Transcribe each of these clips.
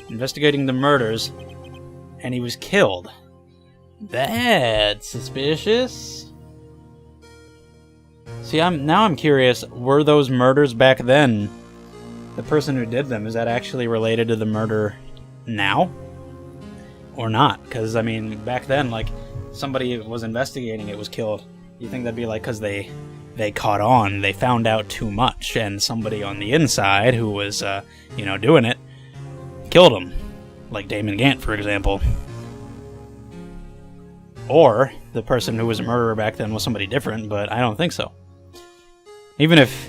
investigating the murders, and he was killed. That's suspicious. See, now I'm curious, were those murders back then? The person who did them, is that actually related to the murder now? Or not? Because, I mean, back then, like, somebody was investigating it was killed. You think that'd be like, because they caught on, they found out too much, and somebody on the inside who was, doing it, killed him. Like Damon Gant, for example. Or the person who was a murderer back then was somebody different, but I don't think so. Even if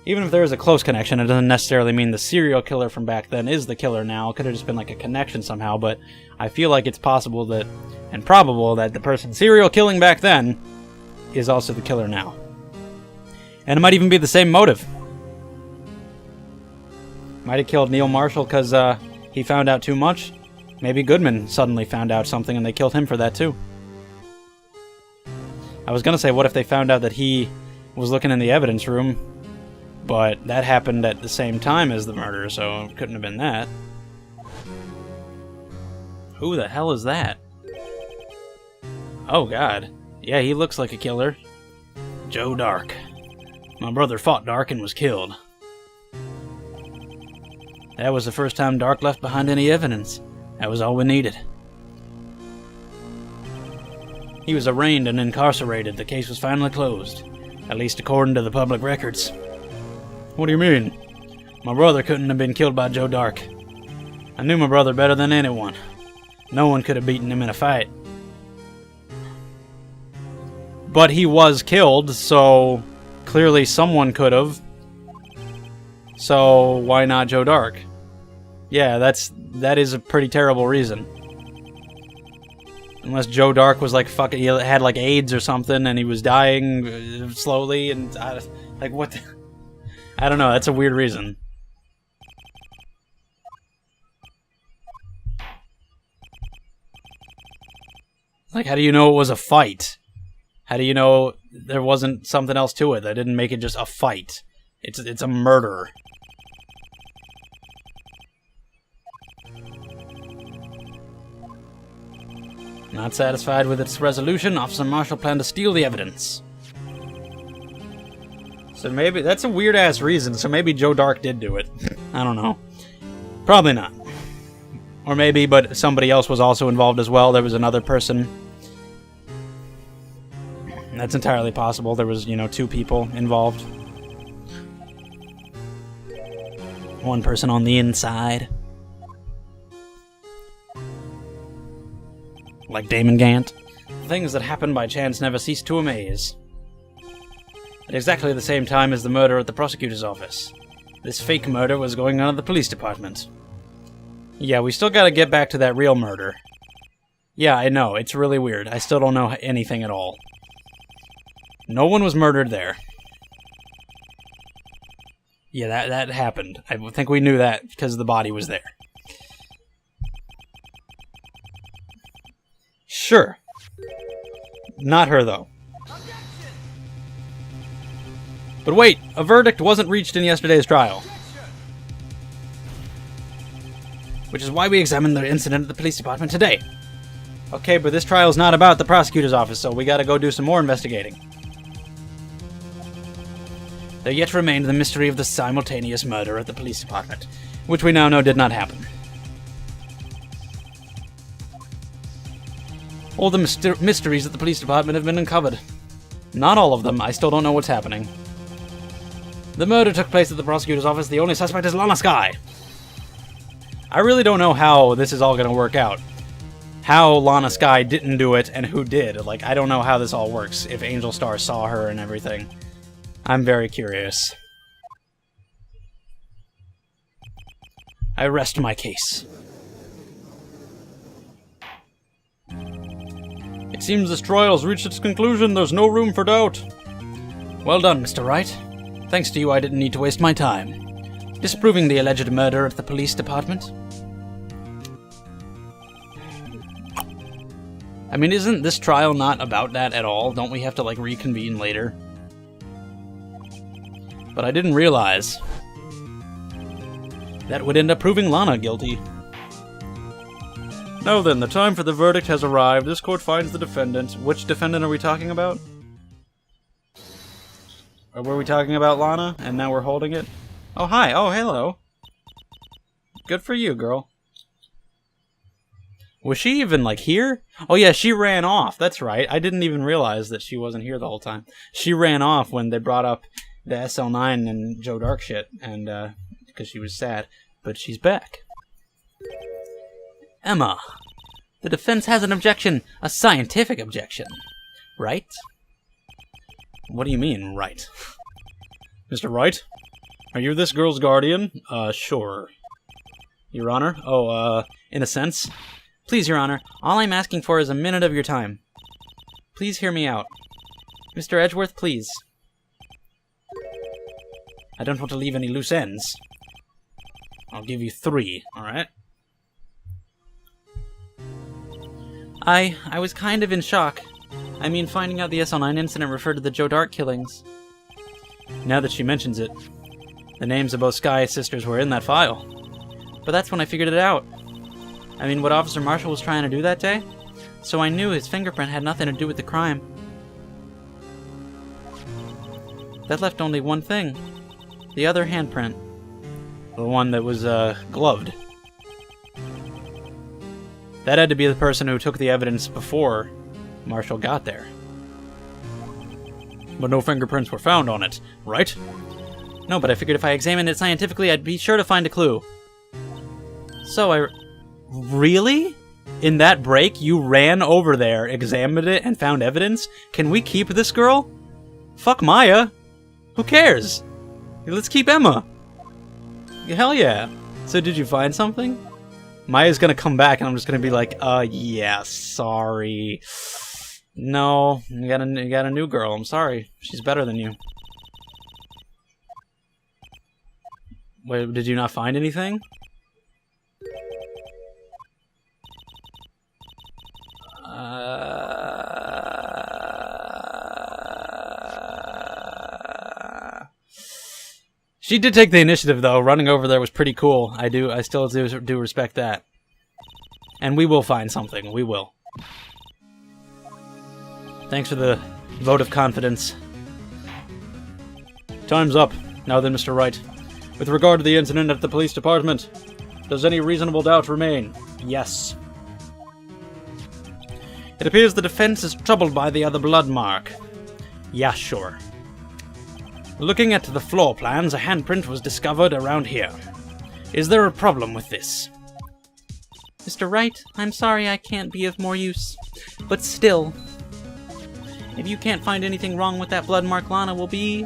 there is a close connection, it doesn't necessarily mean the serial killer from back then is the killer now. It could have just been like a connection somehow, but I feel like it's possible that, and probable that the person serial killing back then is also the killer now. And it might even be the same motive. Might have killed Neil Marshall because he found out too much. Maybe Goodman suddenly found out something and they killed him for that too. I was gonna say, what if they found out that he was looking in the evidence room, but that happened at the same time as the murder, so it couldn't have been that. Who the hell is that? Oh god. Yeah, he looks like a killer. Joe Dark. My brother fought Dark and was killed. That was the first time Dark left behind any evidence. That was all we needed. He was arraigned and incarcerated. The case was finally closed. At least according to the public records. What do you mean? My brother couldn't have been killed by Joe Dark. I knew my brother better than anyone. No one could have beaten him in a fight. But he was killed, so clearly someone could have. So why not Joe Dark? Yeah, that is a pretty terrible reason. Unless Joe Dark was like fucking, he had like AIDS or something, and he was dying slowly, and like what? I don't know. That's a weird reason. Like, how do you know it was a fight? How do you know there wasn't something else to it that didn't make it just a fight? It's a murder. Not satisfied with its resolution, Officer Marshall planned to steal the evidence. So maybe that's a weird-ass reason, so maybe Joe Dark did do it. I don't know. Probably not. Or maybe, but somebody else was also involved as well. There was another person. That's entirely possible. There was, two people involved. One person on the inside. Like Damon Gant. Things that happen by chance never cease to amaze. At exactly the same time as the murder at the prosecutor's office, this fake murder was going on at the police department. Yeah, we still gotta get back to that real murder. Yeah, I know, it's really weird. I still don't know anything at all. No one was murdered there. Yeah, that happened. I think we knew that because the body was there. Sure. Not her, though. But wait, a verdict wasn't reached in yesterday's trial. Which is why we examined the incident at the police department today. Okay, but this trial's not about the prosecutor's office, so we gotta go do some more investigating. There yet remained the mystery of the simultaneous murder at the police department, which we now know did not happen. All the mysteries at the police department have been uncovered. Not all of them, I still don't know what's happening. The murder took place at the prosecutor's office. The only suspect is Lana Skye. I really don't know how this is all going to work out. How Lana Skye didn't do it and who did. Like, I don't know how this all works, if Angel Star saw her and everything. I'm very curious. I rest my case. It seems this trial's reached its conclusion. There's no room for doubt. Well done, Mr. Wright. Thanks to you, I didn't need to waste my time disproving the alleged murder at the police department. I mean, isn't this trial not about that at all? Don't we have to, like, reconvene later? But I didn't realize That would end up proving Lana guilty. Now then, the time for the verdict has arrived. This court finds the defendant. Which defendant are we talking about? Or were we talking about Lana, and now we're holding it? Oh, hi. Oh, hello. Good for you, girl. Was she even, like, here? Oh, yeah, she ran off. That's right. I didn't even realize that she wasn't here the whole time. She ran off when they brought up the SL9 and Joe Dark shit, and, because she was sad. But she's back. Emma. The defense has an objection. A scientific objection. Right? What do you mean, right? Mr. Wright? Are you this girl's guardian? Sure. Your Honor? Oh, in a sense. Please, Your Honor, all I'm asking for is a minute of your time. Please hear me out. Mr. Edgeworth, please. I don't want to leave any loose ends. I'll give you 3, alright? I was kind of in shock. I mean, finding out the SL9 incident referred to the Joe Dark killings. Now that she mentions it, the names of both Sky sisters were in that file. But that's when I figured it out. I mean, what Officer Marshall was trying to do that day? So I knew his fingerprint had nothing to do with the crime. That left only one thing. The other handprint. The one that was, gloved. That had to be the person who took the evidence before Marshall got there. But no fingerprints were found on it, right? No, but I figured if I examined it scientifically, I'd be sure to find a clue. So I... Really? In that break, you ran over there, examined it, and found evidence? Can we keep this girl? Fuck Maya. Who cares? Let's keep Emma. Hell yeah. So did you find something? Maya's gonna come back and I'm just gonna be like, yeah, sorry. No, you got a new girl. I'm sorry. She's better than you. Wait, did you not find anything? She did take the initiative, though. Running over there was pretty cool. I still do respect that. And we will find something. We will. Thanks for the vote of confidence. Time's up. Now then, Mr. Wright. With regard to the incident at the police department, does any reasonable doubt remain? Yes. It appears the defense is troubled by the other blood mark. Yeah, sure. Looking at the floor plans, a handprint was discovered around here. Is there a problem with this? Mr. Wright, I'm sorry I can't be of more use. But still, if you can't find anything wrong with that blood mark, Lana will be...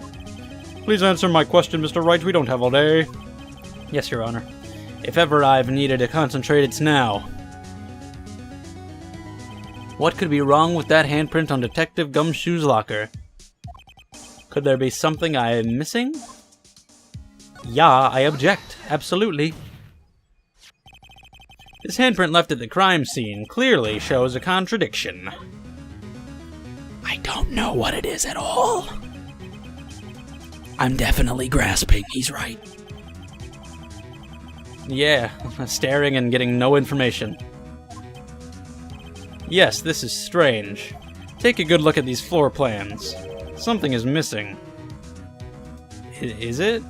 Please answer my question, Mr. Wright. We don't have all day. Yes, Your Honor. If ever I've needed to concentrate, it's now. What could be wrong with that handprint on Detective Gumshoe's locker? Could there be something I am missing? Yeah, I object. Absolutely. This handprint left at the crime scene clearly shows a contradiction. I don't know what it is at all. I'm definitely grasping. He's right. Yeah, staring and getting no information. Yes, this is strange. Take a good look at these floor plans. Something is missing. Is it?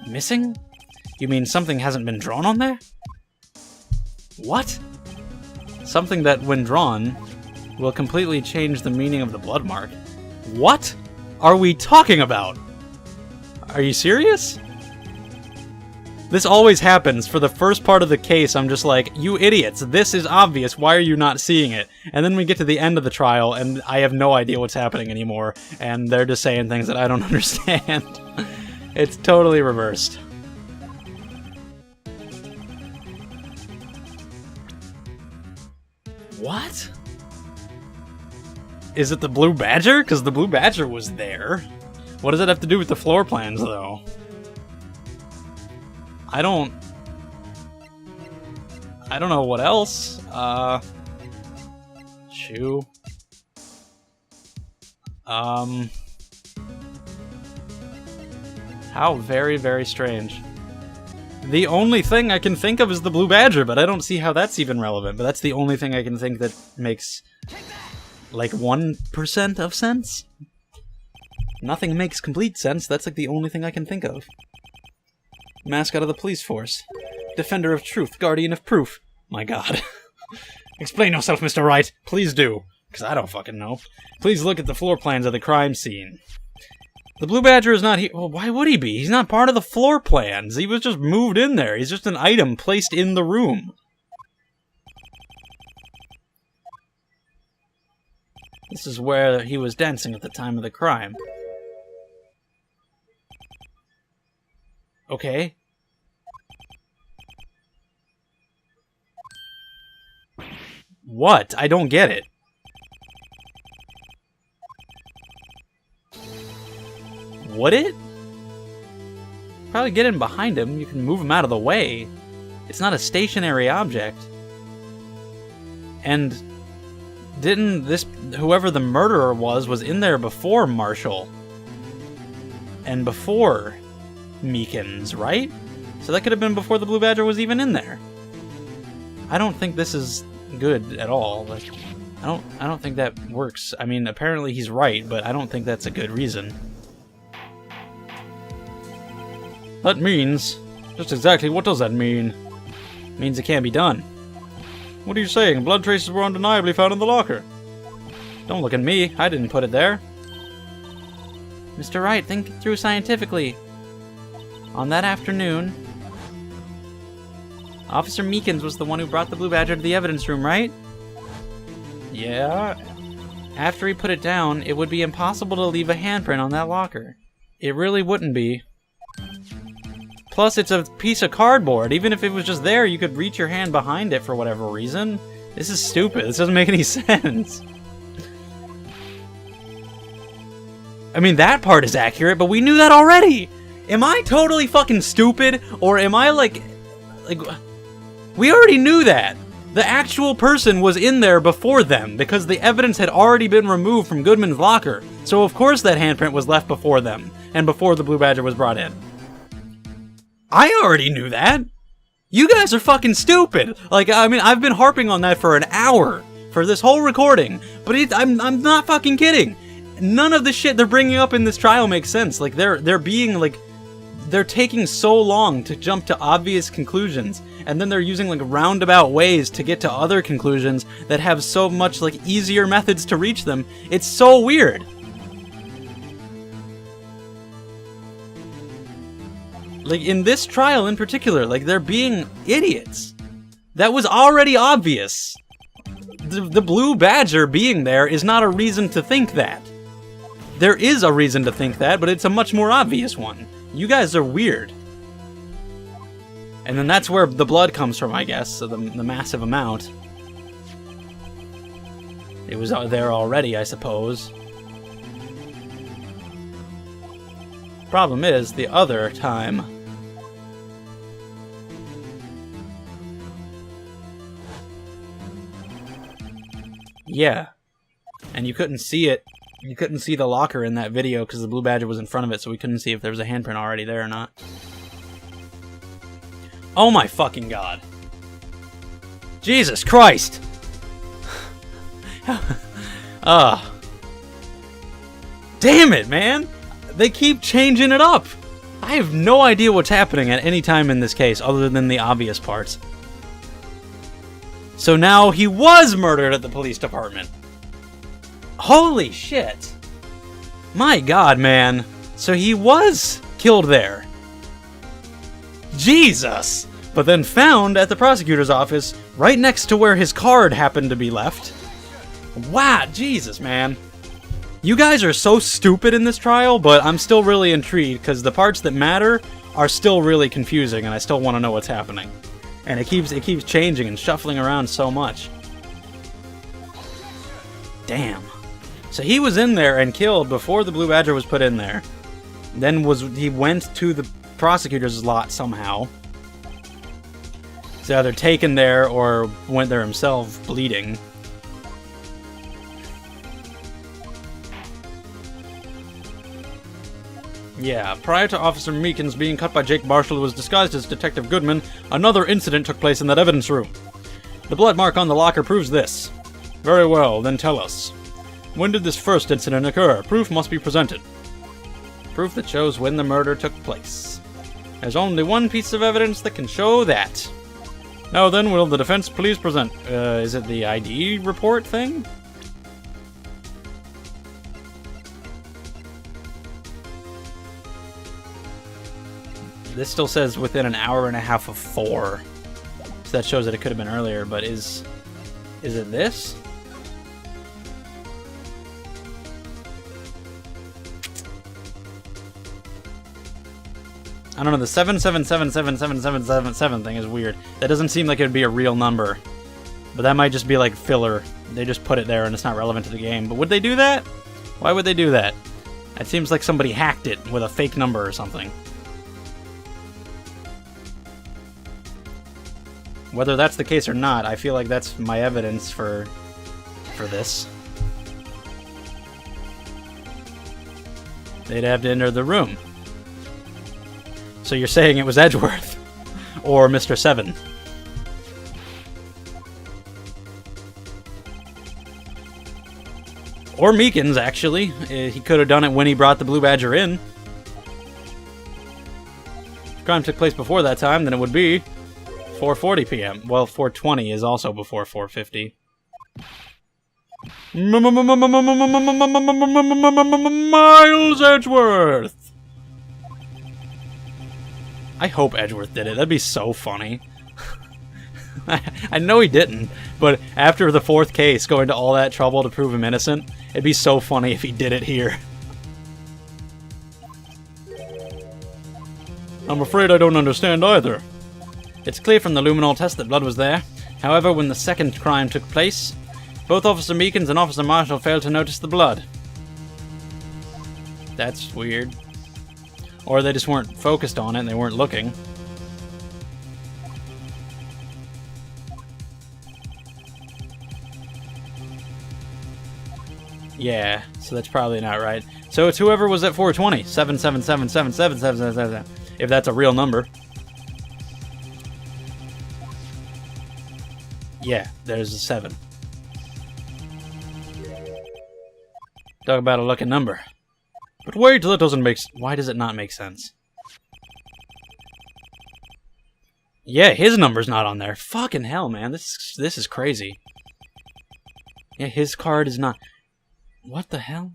Missing? You mean something hasn't been drawn on there? What? Something that, when drawn, will completely change the meaning of the blood mark. What are we talking about? Are you serious? This always happens. For the first part of the case, I'm just like, you idiots, this is obvious, why are you not seeing it? And then we get to the end of the trial, and I have no idea what's happening anymore, and they're just saying things that I don't understand. It's totally reversed. What? Is it the Blue Badger? Because the Blue Badger was there. What does it have to do with the floor plans, though? I don't know what else. Shoe. How very, very strange. The only thing I can think of is the Blue Badger, but I don't see how that's even relevant. But that's the only thing I can think that makes, like, 1% of sense? Nothing makes complete sense. That's, like, the only thing I can think of. Mascot of the police force. Defender of truth. Guardian of proof. My god. Explain yourself, Mr. Wright. Please do. Because I don't fucking know. Please look at the floor plans of the crime scene. The Blue Badger is not here. Well, why would he be? He's not part of the floor plans. He was just moved in there. He's just an item placed in the room. This is where he was dancing at the time of the crime. Okay. What? I don't get it. Would it? Probably get in behind him. You can move him out of the way. It's not a stationary object. And didn't this... whoever the murderer was in there before Marshall. And before Meekins, right? So that could have been before the Blue Badger was even in there. I don't think this is good at all. Like, I don't think that works. I mean, apparently he's right, but I don't think that's a good reason. That means... just exactly what does that mean? It means it can't be done. What are you saying? Blood traces were undeniably found in the locker. Don't look at me. I didn't put it there. Mr. Wright, think it through scientifically. On that afternoon, Officer Meekins was the one who brought the Blue Badger to the evidence room, right? Yeah. After he put it down, it would be impossible to leave a handprint on that locker. It really wouldn't be. Plus, it's a piece of cardboard. Even if it was just there, you could reach your hand behind it for whatever reason. This is stupid. This doesn't make any sense. I mean, that part is accurate, but we knew that already! Am I totally fucking stupid? Or am I like... we already knew that! The actual person was in there before them, because the evidence had already been removed from Goodman's locker. So of course that handprint was left before them, and before the Blue Badger was brought in. I already knew that! You guys are fucking stupid! Like, I mean, I've been harping on that for an hour, for this whole recording, but I'm not fucking kidding! None of the shit they're bringing up in this trial makes sense. Like, they're being, like... they're taking so long to jump to obvious conclusions, and then they're using, like, roundabout ways to get to other conclusions that have so much, like, easier methods to reach them. It's so weird! Like, in this trial in particular, like, they're being idiots. That was already obvious. The Blue Badger being there is not a reason to think that. There is a reason to think that, but it's a much more obvious one. You guys are weird. And then that's where the blood comes from, I guess, so the massive amount. It was there already, I suppose. Problem is, the other time... yeah. And you couldn't see it. You couldn't see the locker in that video because the Blue Badger was in front of it, so we couldn't see if there was a handprint already there or not. Oh my fucking god. Jesus Christ! Damn it, man! They keep changing it up! I have no idea what's happening at any time in this case, other than the obvious parts. So now he was murdered at the police department. Holy shit! My god, man. So he was killed there. Jesus! But then found at the prosecutor's office, right next to where his card happened to be left. Wow, Jesus, man. You guys are so stupid in this trial, but I'm still really intrigued, because the parts that matter are still really confusing, and I still want to know what's happening. And it keeps changing and shuffling around so much. Damn. So he was in there and killed before the Blue Badger was put in there. Then he went to the prosecutor's lot somehow. He's either taken there or went there himself, bleeding. Yeah, prior to Officer Meekins being cut by Jake Marshall, who was disguised as Detective Goodman, another incident took place in that evidence room. The blood mark on the locker proves this. Very well, then tell us. When did this first incident occur? Proof must be presented. Proof that shows when the murder took place. There's only one piece of evidence that can show that. Now then, will the defense please present... is it the ID report thing? This still says within an hour and a half of 4. So that shows that it could have been earlier, but is it this? I don't know, the 7777777 thing is weird. That doesn't seem like it would be a real number. But that might just be like filler. They just put it there and it's not relevant to the game. But would they do that? Why would they do that? It seems like somebody hacked it with a fake number or something. Whether that's the case or not, I feel like that's my evidence for this. They'd have to enter the room. So you're saying it was Edgeworth or Mr. 7? Or Meekins, actually. He could have done it when he brought the Blue Badger in. If crime took place before that time, then it would be 4:40 p.m. Well, 4:20 is also before 4:50. Miles Edgeworth! I hope Edgeworth did it. That'd be so funny. I know he didn't, but after the 4th case, going to all that trouble to prove him innocent, it'd be so funny if he did it here. I'm afraid I don't understand either. It's clear from the luminol test that blood was there. However, when the second crime took place, both Officer Meekins and Officer Marshall failed to notice the blood. That's weird. Or they just weren't focused on it and they weren't looking. Yeah, so that's probably not right. So it's whoever was at 4:20. 777777777. If that's a real number. Yeah, there's a 7. Talk about a lucky number. But wait, that doesn't make... Why does it not make sense? Yeah, his number's not on there. Fucking hell, man. This is crazy. Yeah, his card is not... What the hell?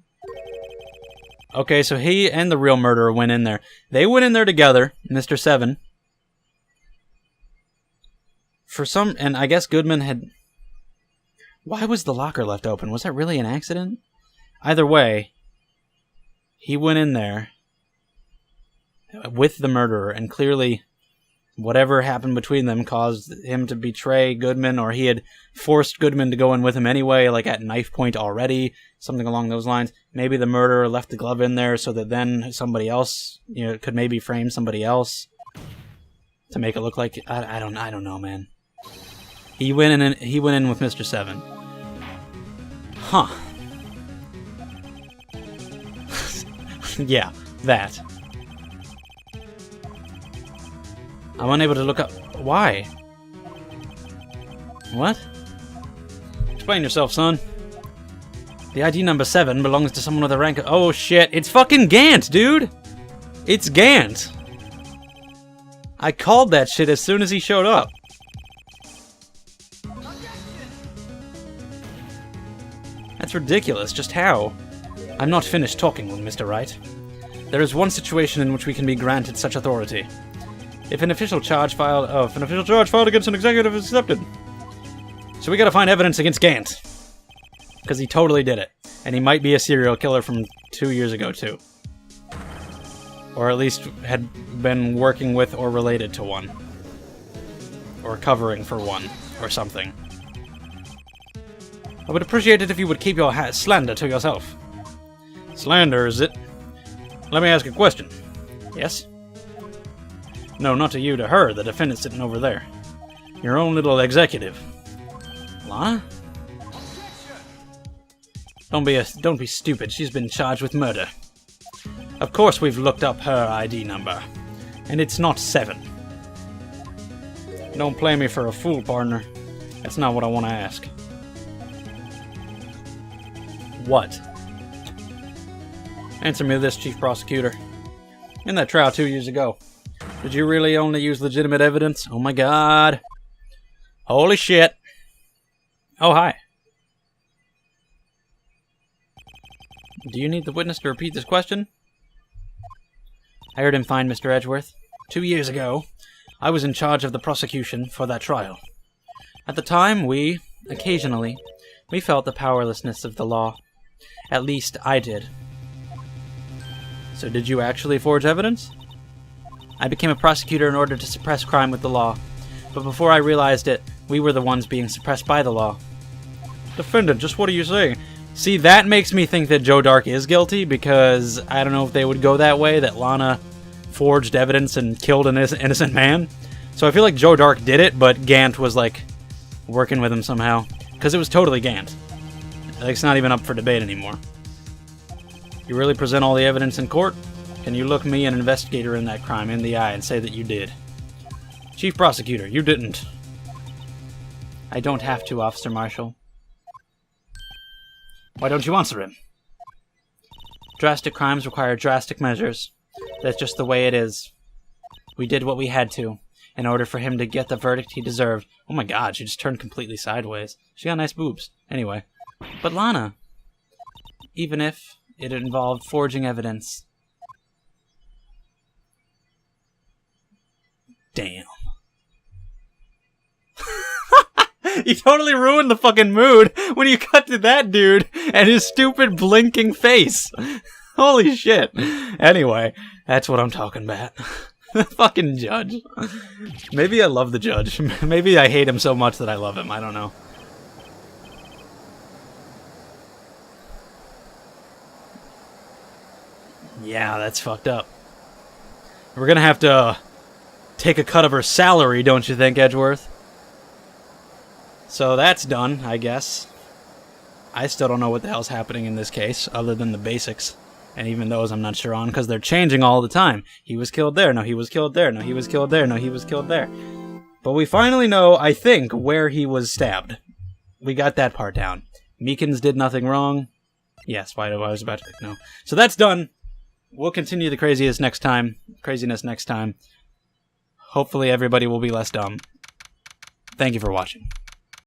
Okay, so he and the real murderer went in there. They went in there together, Mr. 7. For some... And I guess Goodman had... Why was the locker left open? Was that really an accident? Either way... He went in there with the murderer, and clearly whatever happened between them caused him to betray Goodman, or he had forced Goodman to go in with him anyway, like at knife point already, something along those lines. Maybe the murderer left the glove in there so that then somebody else, could maybe frame somebody else to make it look like... I don't know, man. He went in with Mr. 7. Huh. Yeah, that. I'm unable to look up... Why? What? Explain yourself, son. The ID number 7 belongs to someone with a rank... Oh, shit. It's fucking Gant, dude! It's Gant! I called that shit as soon as he showed up. That's ridiculous. Just how? I'm not finished talking with Mr. Wright. There is one situation in which we can be granted such authority. If an official charge filed against an executive is accepted. So we gotta find evidence against Gant. Because he totally did it. And he might be a serial killer from 2 years ago, too. Or at least had been working with or related to one. Or covering for one. Or something. I would appreciate it if you would keep your slander to yourself. Slander, is it? Let me ask a question. Yes? No, not to you, to her, the defendant sitting over there. Your own little executive. Lana? Don't be stupid. She's been charged with murder. Of course we've looked up her ID number. And it's not 7. Don't play me for a fool, partner. That's not what I want to ask. What? Answer me this, Chief Prosecutor. In that trial 2 years ago, did you really only use legitimate evidence? Oh my god. Holy shit. Oh, hi. Do you need the witness to repeat this question? I heard him fine, Mr. Edgeworth. 2 years ago, I was in charge of the prosecution for that trial. At the time, we felt the powerlessness of the law. At least, I did. So did you actually forge evidence? I became a prosecutor in order to suppress crime with the law. But before I realized it, we were the ones being suppressed by the law. Defendant, just what are you saying? See, that makes me think that Joe Dark is guilty, because I don't know if they would go that way, that Lana forged evidence and killed an innocent man. So I feel like Joe Dark did it, but Gant was, like, working with him somehow. Because it was totally Gant. Like, it's not even up for debate anymore. You really present all the evidence in court? Can you look me, an investigator in that crime, in the eye and say that you did? Chief Prosecutor, you didn't. I don't have to, Officer Marshall. Why don't you answer him? Drastic crimes require drastic measures. That's just the way it is. We did what we had to, in order for him to get the verdict he deserved. Oh my god, she just turned completely sideways. She got nice boobs. Anyway. But Lana, even if it involved forging evidence. Damn. You totally ruined the fucking mood when you cut to that dude and his stupid blinking face. Holy shit. Anyway, that's what I'm talking about. The fucking judge. Maybe I love the judge. Maybe I hate him so much that I love him. I don't know. Yeah, that's fucked up. We're gonna have to take a cut of her salary, don't you think, Edgeworth? So that's done, I guess. I still don't know what the hell's happening in this case, other than the basics. And even those I'm not sure on, because they're changing all the time. He was killed there, no, he was killed there, no, he was killed there, no, he was killed there. But we finally know, I think, where he was stabbed. We got that part down. Meekins did nothing wrong. Yes, why I was about to click no. So that's done. We'll continue the craziness next time. Hopefully everybody will be less dumb. Thank you for watching.